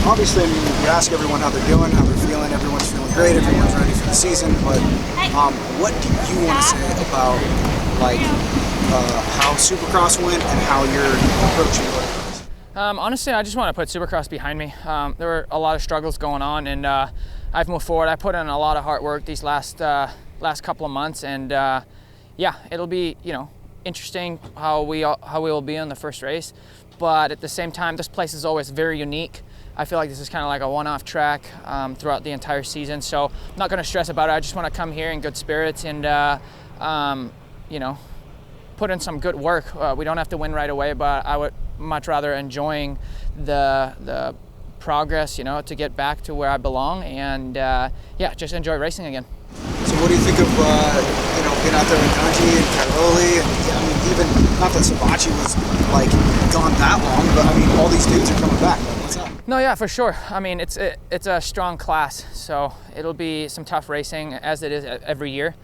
Obviously, I mean, you ask everyone how they're doing, how they're feeling. Everyone's feeling great. Everyone's ready for the season. But what do you want to say about like how Supercross went and how you're approaching Motocross? Honestly, I just want to put Supercross behind me. There were a lot of struggles going on, and I've moved forward. I put in a lot of hard work these last couple of months, and yeah, it'll be interesting how we will be in the first race. But at the same time, this place is always very unique. I feel like this is kind of like a one-off track throughout the entire season, so I'm not going to stress about it. I just want to come here in good spirits and put in some good work. We don't have to win right away, but I would much rather enjoying the progress, to get back to where I belong, and just enjoy racing again. So what do you think of being out there with Kanji and Caroli, and I mean, even not that Sabachi was like gone that long, but I mean all these dudes are coming back. What's up? No, yeah, for sure. I mean, it's a strong class, so it'll be some tough racing as it is every year.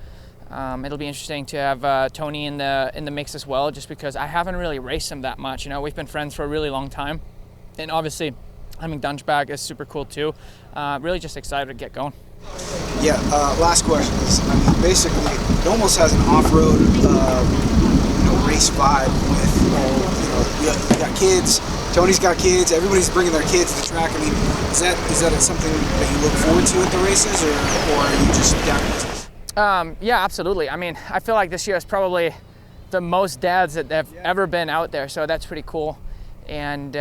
It'll be interesting to have Tony in the mix as well, just because I haven't really raced him that much. We've been friends for a really long time, and obviously having Dunge back is super cool too. Really just excited to get going. Yeah, last question is, I mean, basically, it almost has an off-road, race vibe with, you got kids, Tony's got kids, everybody's bringing their kids to the track. I mean, is that something that you look forward to at the races, or are you just down to business? Yeah, absolutely. I mean, I feel like this year is probably the most dads that have ever been out there, so that's pretty cool. And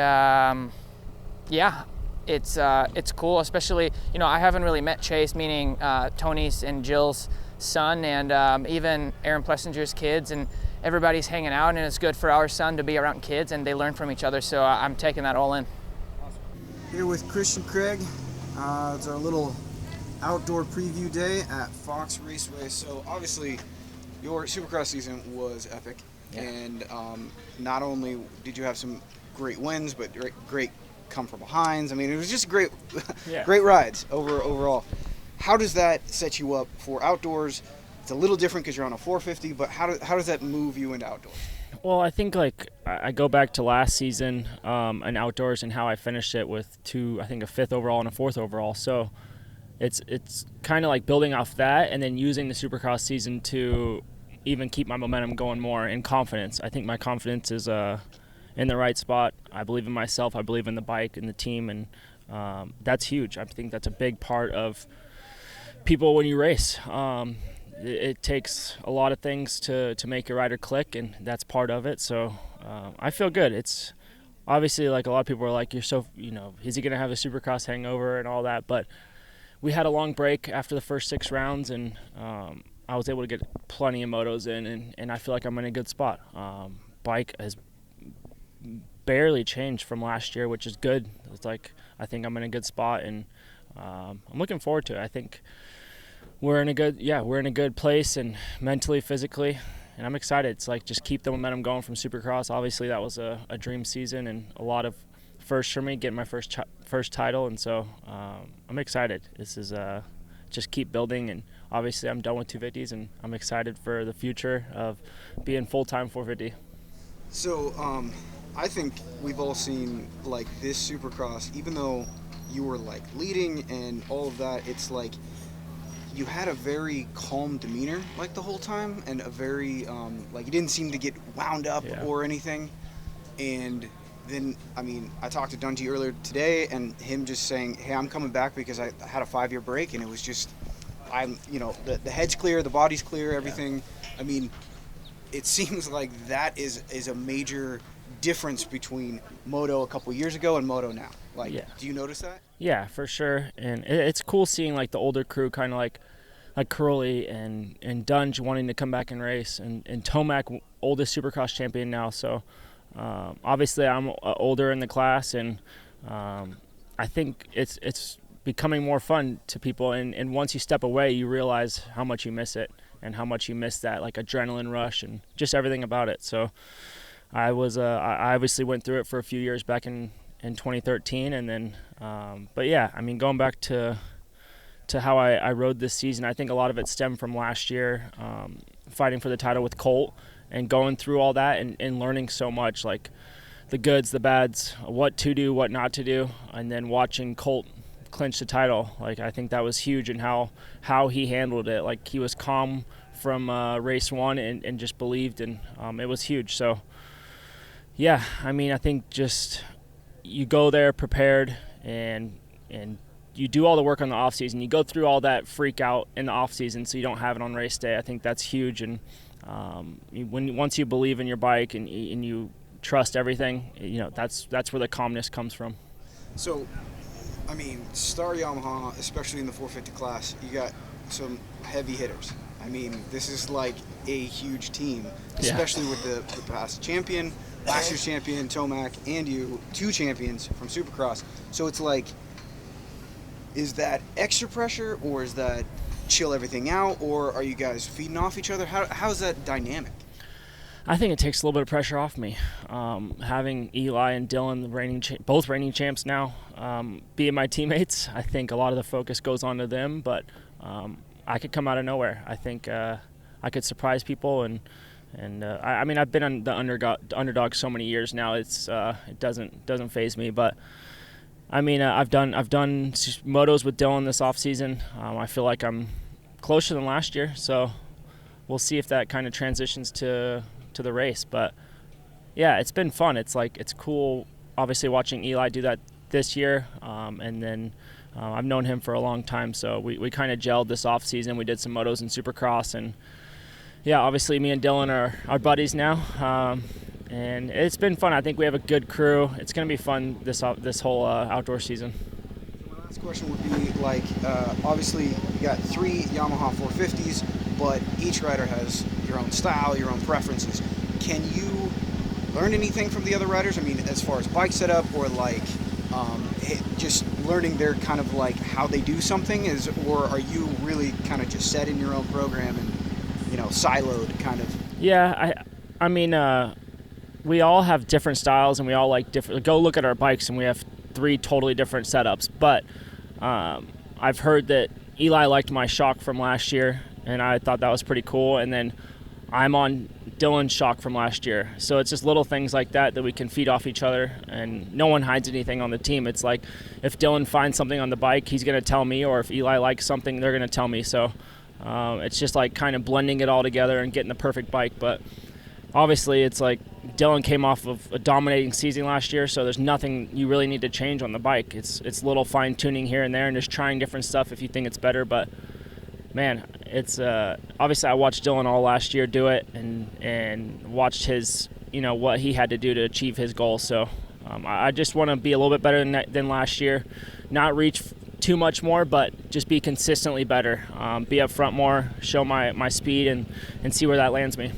it's cool, especially, I haven't really met Chase, meaning Tony's and Jill's son, and even Aaron Plessinger's kids, and everybody's hanging out, and it's good for our son to be around kids, and they learn from each other, so I'm taking that all in. Here with Christian Craig. It's our little outdoor preview day at Fox Raceway. So obviously your Supercross season was epic, and not only did you have some great wins, but great come from behinds. I mean, it was just great rides overall. How does that set you up for outdoors? It's a little different because you're on a 450, but how does that move you into outdoors? Well, I think I go back to last season and outdoors and how I finished it with a fifth overall and a fourth overall. So it's kind of like building off that and then using the Supercross season to even keep my momentum going more in confidence. I think my confidence is in the right spot. I believe in myself. I believe in the bike and the team, and that's huge. I think that's a big part of people when you race. It takes a lot of things to make your rider click, and that's part of it. So I feel good. It's obviously like a lot of people are like, is he going to have a Supercross hangover and all that? But we had a long break after the first 6 rounds, and I was able to get plenty of motos in, and I feel like I'm in a good spot. Bike has barely changed from last year, which is good. It's like I think I'm in a good spot, and I'm looking forward to it. I think we're in a good place, and mentally, physically, and I'm excited. It's like just keep the momentum going from Supercross. Obviously, that was a dream season and a lot of firsts for me, getting my first title, and so I'm excited. This is just keep building, and obviously I'm done with 250s, and I'm excited for the future of being full-time 450. So I think we've all seen like this Supercross, even though you were like leading and all of that, it's like you had a very calm demeanor like the whole time, and a very like you didn't seem to get wound up or anything. And then, I mean, I talked to Dungey earlier today, and him just saying, hey, I'm coming back because I had a 5-year break, and it was just, the head's clear, the body's clear, everything. I mean, it seems like that is a major difference between Moto a couple years ago and Moto now. Do you notice that? Yeah, for sure. And it's cool seeing like the older crew, kind of like Curly and Dunge wanting to come back and race, and Tomac, oldest Supercross champion now. So obviously I'm older in the class, and I think it's becoming more fun to people. And once you step away, you realize how much you miss it, and how much you miss that like adrenaline rush and just everything about it. So I obviously went through it for a few years back in 2013, and then but yeah, I mean, going back to how I rode this season, I think a lot of it stemmed from last year, fighting for the title with Colt and going through all that and learning so much. Like the goods, the bads, what to do, what not to do, and then watching Colt clinch the title. Like, I think that was huge, and how he handled it. Like, he was calm from race one and just believed, and it was huge. So yeah, I mean, I think just you go there prepared, and you do all the work on the off season. You go through all that freak out in the off season, so you don't have it on race day. I think that's huge. And once you believe in your bike and you trust everything, that's where the calmness comes from. So, I mean, Star Yamaha, especially in the 450 class, you got some heavy hitters. I mean, this is like a huge team, especially with the past champion, last year's champion, Tomac, and you, 2 champions from Supercross. So it's like, is that extra pressure, or is that chill everything out, or are you guys feeding off each other? How's that dynamic? I think it takes a little bit of pressure off me. Having Eli and Dylan, both reigning champs now, being my teammates, I think a lot of the focus goes on to them, but I could come out of nowhere. I think I could surprise people, and I mean, I've been on the underdog so many years now. It doesn't faze me, but I mean, I've done motos with Dylan this off season. I feel like I'm closer than last year, so we'll see if that kind of transitions to the race. But yeah, it's been fun. It's cool, obviously, watching Eli do that this year, and then I've known him for a long time, so we kind of gelled this off season. We did some motos in Supercross, and yeah, obviously me and Dylan are buddies now, and it's been fun. I think we have a good crew. It's going to be fun this whole outdoor season. So my last question would be, like, obviously you got 3 Yamaha 450s, but each rider has your own style, your own preferences. Can you learn anything from the other riders? I mean, as far as bike setup, or like just learning their kind of like how they do something, or are you really kind of just set in your own program and siloed kind of? Yeah, I mean, we all have different styles, and we all like different. Go look at our bikes, and we have 3 totally different setups. But I've heard that Eli liked my shock from last year, and I thought that was pretty cool. And then I'm on Dylan's shock from last year. So it's just little things like that we can feed off each other, and no one hides anything on the team. It's like, if Dylan finds something on the bike, he's going to tell me, or if Eli likes something, they're going to tell me. So it's just like kind of blending it all together and getting the perfect bike. But obviously, it's like Dylan came off of a dominating season last year, so there's nothing you really need to change on the bike. It's little fine-tuning here and there, and just trying different stuff if you think it's better. But man, it's obviously, I watched Dylan all last year do it, and watched his, what he had to do to achieve his goal. So I just want to be a little bit better than last year, not reach too much more, but just be consistently better, be up front more, show my speed, and see where that lands me.